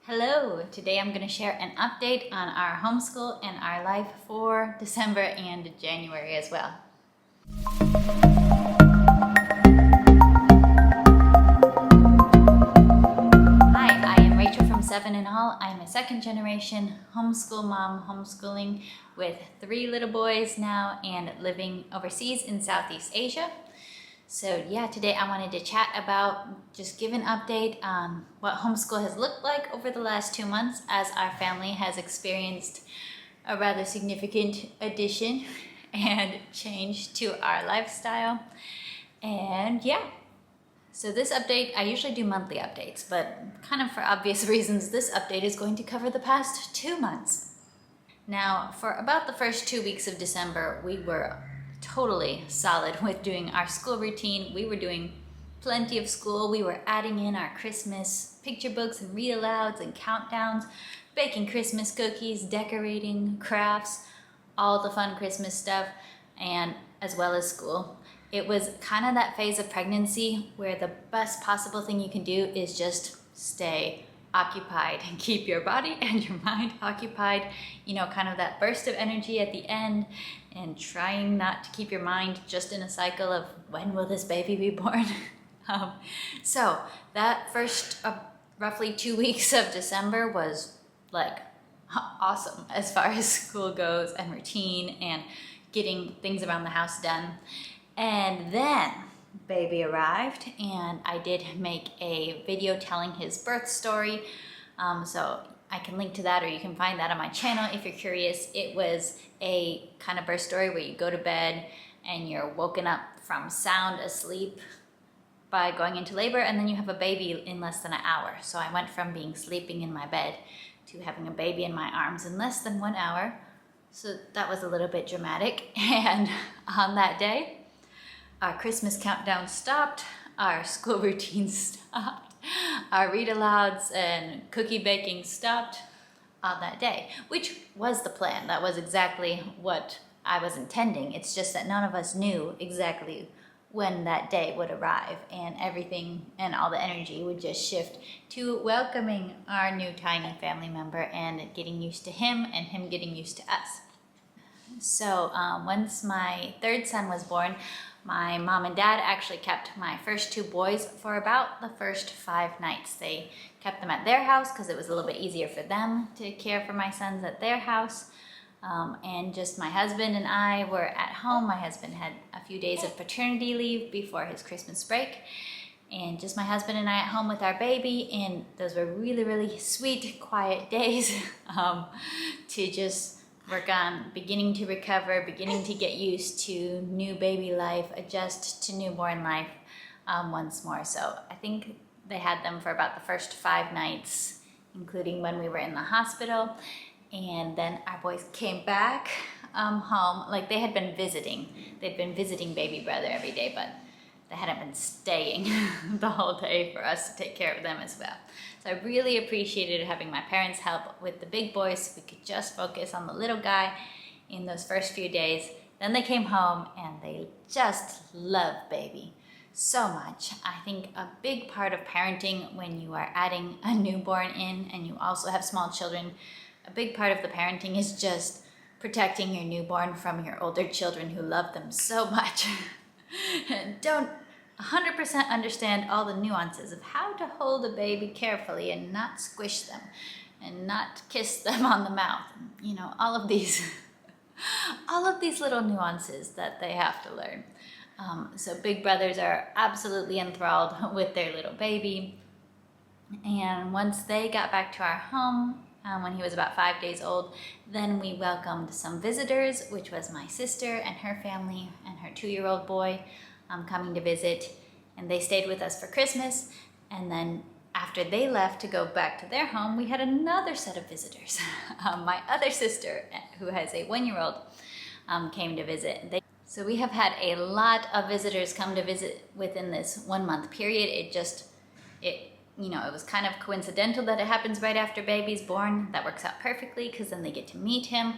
Hello! Today I'm going to share an update on our homeschool and our life for December and January as well. Hi, I am Rachel from 7 in All. I'm a second generation homeschool mom, homeschooling with 3 little boys now and living overseas in Southeast Asia. So yeah, today I wanted to chat about, just give an update on what homeschool has looked like over the last 2 months as our family has experienced a rather significant addition and change to our lifestyle. And yeah, so this update, I usually do monthly updates, but kind of for obvious reasons, this update is going to cover the past 2 months. Now, for about the first 2 weeks of December, we were totally solid with doing our school routine. We were doing plenty of school. We were adding in our Christmas picture books and read alouds and countdowns, baking Christmas cookies, decorating, crafts, all the fun Christmas stuff, and as well as school. It was kind of that phase of pregnancy where the best possible thing you can do is just stay occupied and keep your body and your mind occupied, kind of that burst of energy at the end, and trying not to keep your mind just in a cycle of when will this baby be born. So that first roughly 2 weeks of December was like awesome as far as school goes and routine and getting things around the house done. And then baby arrived, and I did make a video telling his birth story, so I can link to that, or you can find that on my channel if you're curious. It was a kind of birth story where you go to bed and you're woken up from sound asleep by going into labor, and then you have a baby in less than an hour. So I went from being sleeping in my bed to having a baby in my arms in less than 1 hour. So that was a little bit dramatic. And on that day, our Christmas countdown stopped, our school routine stopped, our read-alouds and cookie baking stopped on that day, which was the plan. That was exactly what I was intending. It's just that none of us knew exactly when that day would arrive, and everything and all the energy would just shift to welcoming our new tiny family member and getting used to him and him getting used to us. So once my third son was born, my mom and dad actually kept my first 2 boys for about the first 5 nights. They kept them at their house because it was a little bit easier for them to care for my sons at their house. And just my husband and I were at home. My husband had a few days of paternity leave before his Christmas break. And just my husband and I at home with our baby. And those were really, really sweet, quiet days to just work on beginning to recover, beginning to get used to new baby life, adjust to newborn life once more. So I think they had them for about the first 5 nights, including when we were in the hospital. And then our boys came back home. Like, they had been visiting. They'd been visiting baby brother every day, but they hadn't been staying the whole day for us to take care of them as well. So I really appreciated having my parents help with the big boys so we could just focus on the little guy in those first few days. Then they came home and they just love baby so much. I think a big part of parenting when you are adding a newborn in and you also have small children, a big part of the parenting is just protecting your newborn from your older children who love them so much. Don't 100% understand all the nuances of how to hold a baby carefully and not squish them and not kiss them on the mouth. All of these little nuances that they have to learn. So big brothers are absolutely enthralled with their little baby. And once they got back to our home, when he was about 5 days old, then we welcomed some visitors, which was my sister and her family and her 2-year-old boy coming to visit. And they stayed with us for Christmas. And then after they left to go back to their home, we had another set of visitors. My other sister, who has a 1-year-old, came to visit. So we have had a lot of visitors come to visit within this 1 month period. It was kind of coincidental that it happens right after baby's born. That works out perfectly because then they get to meet him.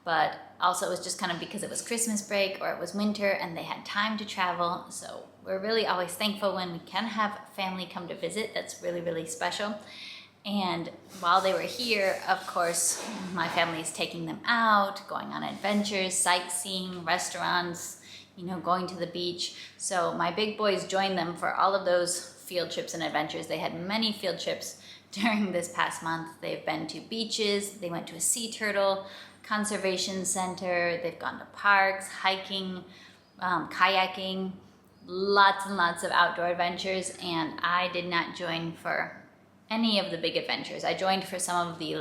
But also it was just kind of because it was Christmas break or it was winter and they had time to travel. So we're really always thankful when we can have family come to visit. That's really, really special. And while they were here, of course, my family is taking them out, going on adventures, sightseeing, restaurants, going to the beach. So my big boys joined them for all of those field trips and adventures. They had many field trips during this past month. They've been to beaches, they went to a sea turtle conservation center, they've gone to parks, hiking, kayaking, lots and lots of outdoor adventures, and I did not join for any of the big adventures. I joined for some of the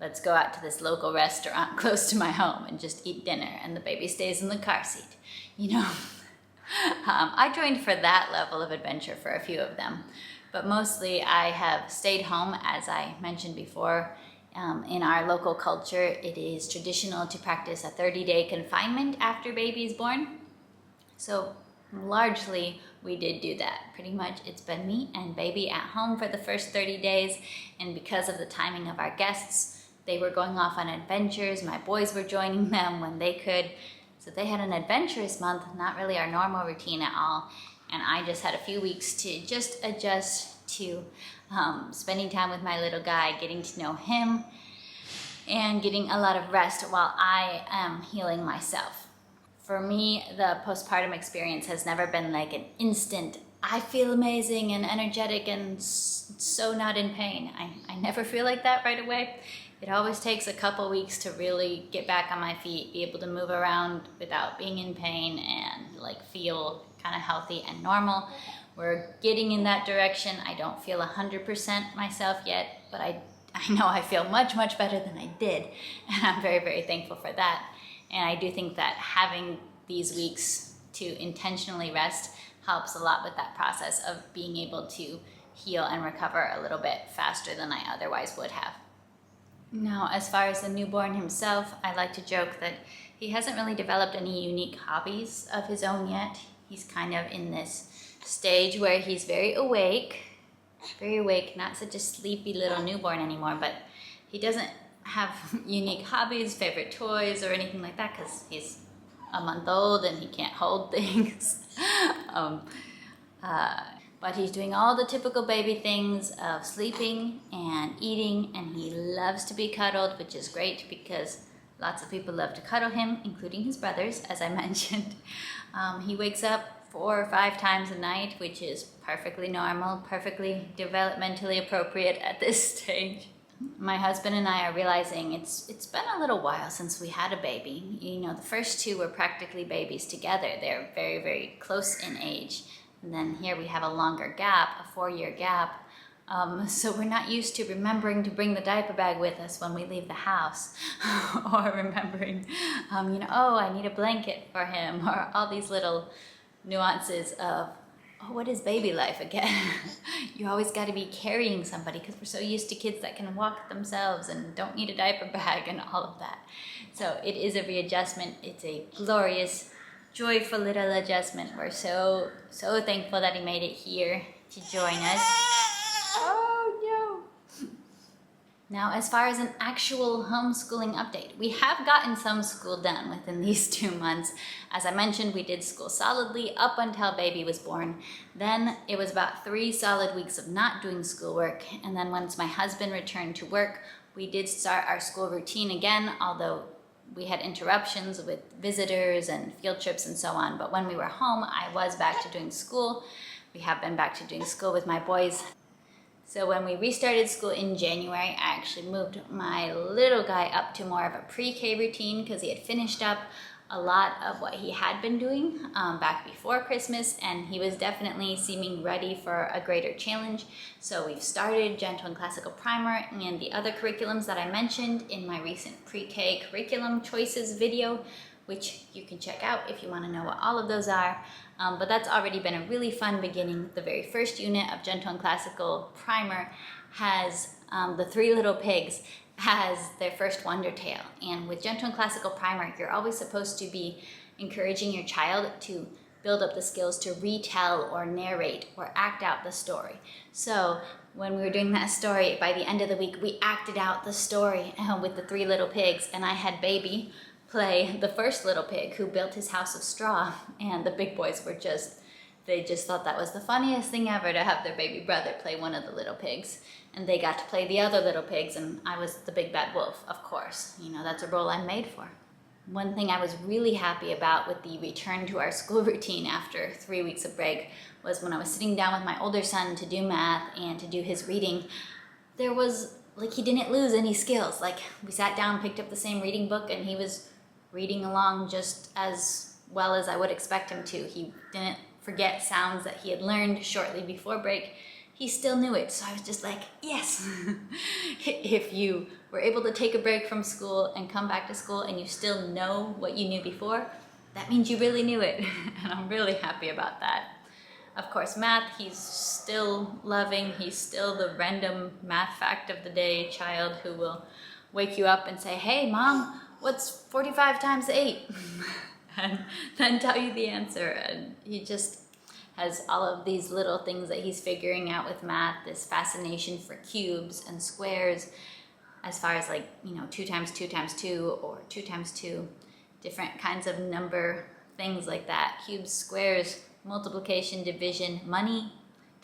let's go out to this local restaurant close to my home and just eat dinner and the baby stays in the car seat, I joined for that level of adventure for a few of them, but mostly I have stayed home. As I mentioned before, in our local culture, it is traditional to practice a 30-day confinement after baby is born. So largely we did do that. Pretty much it's been me and baby at home for the first 30 days, and because of the timing of our guests, they were going off on adventures. My boys were joining them when they could. So they had an adventurous month, not really our normal routine at all. And I just had a few weeks to just adjust to spending time with my little guy, getting to know him, and getting a lot of rest while I am healing myself. For me, the postpartum experience has never been like an instant, I feel amazing and energetic and so not in pain. I never feel like that right away. It always takes a couple weeks to really get back on my feet, be able to move around without being in pain and feel kind of healthy and normal. We're getting in that direction. I don't feel 100% myself yet, but I know I feel much, much better than I did. And I'm very, very thankful for that. And I do think that having these weeks to intentionally rest helps a lot with that process of being able to heal and recover a little bit faster than I otherwise would have. Now, as far as the newborn himself, I like to joke that he hasn't really developed any unique hobbies of his own yet. He's kind of in this stage where he's very awake, not such a sleepy little newborn anymore, but he doesn't have unique hobbies, favorite toys, or anything like that because he's a month old and he can't hold things. But he's doing all the typical baby things of sleeping and eating, and he loves to be cuddled, which is great because lots of people love to cuddle him, including his brothers, as I mentioned. He wakes up 4 or 5 times a night, which is perfectly normal, perfectly developmentally appropriate at this stage. My husband and I are realizing it's been a little while since we had a baby. The first 2 were practically babies together. They're very, very close in age. And then here we have a longer gap, a 4-year gap. So we're not used to remembering to bring the diaper bag with us when we leave the house, or remembering, oh, I need a blanket for him, or all these little nuances of, oh, what is baby life again? You always got to be carrying somebody because we're so used to kids that can walk themselves and don't need a diaper bag and all of that. So it is a readjustment. It's a glorious, joyful little adjustment. We're so thankful that he made it here to join us. Oh no! Now, as far as an actual homeschooling update, we have gotten some school done within these 2 months. As I mentioned, we did school solidly up until baby was born. Then it was about 3 solid weeks of not doing schoolwork. And then once my husband returned to work, we did start our school routine again, although we had interruptions with visitors and field trips and so on. But when we were home, I was back to doing school. We have been back to doing school with my boys. So when we restarted school in January, I actually moved my little guy up to more of a pre-K routine because he had finished up a lot of what he had been doing back before Christmas, and he was definitely seeming ready for a greater challenge. So we've started Gentle and Classical Primer and the other curriculums that I mentioned in my recent pre-K curriculum choices video, which you can check out if you want to know what all of those are. But that's already been a really fun beginning. The very first unit of Gentle and Classical Primer has the 3 little pigs has their first wonder tale. And with Gentle and Classical Primer, you're always supposed to be encouraging your child to build up the skills to retell or narrate or act out the story. So when we were doing that story, by the end of the week, we acted out the story with the 3 little pigs, and I had baby play the first little pig who built his house of straw, and the big boys were just They just thought that was the funniest thing ever to have their baby brother play one of the little pigs. And they got to play the other little pigs, and I was the big bad wolf, of course. You know, that's a role I'm made for. One thing I was really happy about with the return to our school routine after 3 weeks of break was when I was sitting down with my older son to do math and to do his reading, there was, like, he didn't lose any skills. Like, we sat down, picked up the same reading book, and he was reading along just as well as I would expect him to. He didn't forget sounds that he had learned shortly before break. He still knew it, so I was just like, yes. If you were able to take a break from school and come back to school and you still know what you knew before, that means you really knew it, and I'm really happy about that. Of course, math, he's still loving. He's still the random math fact of the day child who will wake you up and say, hey, Mom, what's 45 times 8? And then tell you the answer. And he just has all of these little things that he's figuring out with math, this fascination for cubes and squares, as far as, like, you know, 2 times 2 times 2 or 2 times 2, different kinds of number things like that. Cubes, squares, multiplication, division, money,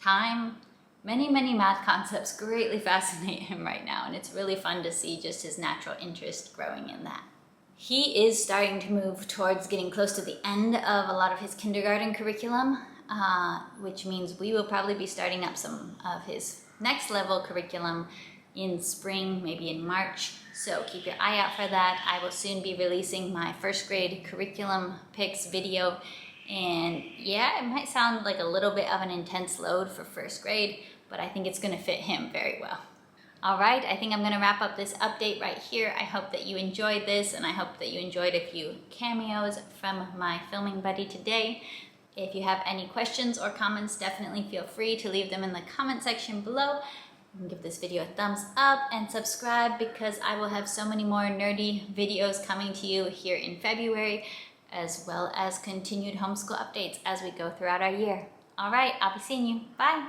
time, many math concepts greatly fascinate him right now, and it's really fun to see just his natural interest growing in that. He is starting to move towards getting close to the end of a lot of his kindergarten curriculum, which means we will probably be starting up some of his next level curriculum in spring, maybe in March. So keep your eye out for that. I will soon be releasing my first grade curriculum picks video. And yeah, it might sound like a little bit of an intense load for first grade, but I think it's gonna fit him very well. All right, I think I'm gonna wrap up this update right here. I hope that you enjoyed this, and I hope that you enjoyed a few cameos from my filming buddy today. If you have any questions or comments, definitely feel free to leave them in the comment section below. You can give this video a thumbs up and subscribe, because I will have so many more nerdy videos coming to you here in February, as well as continued homeschool updates as we go throughout our year. All right, I'll be seeing you. Bye.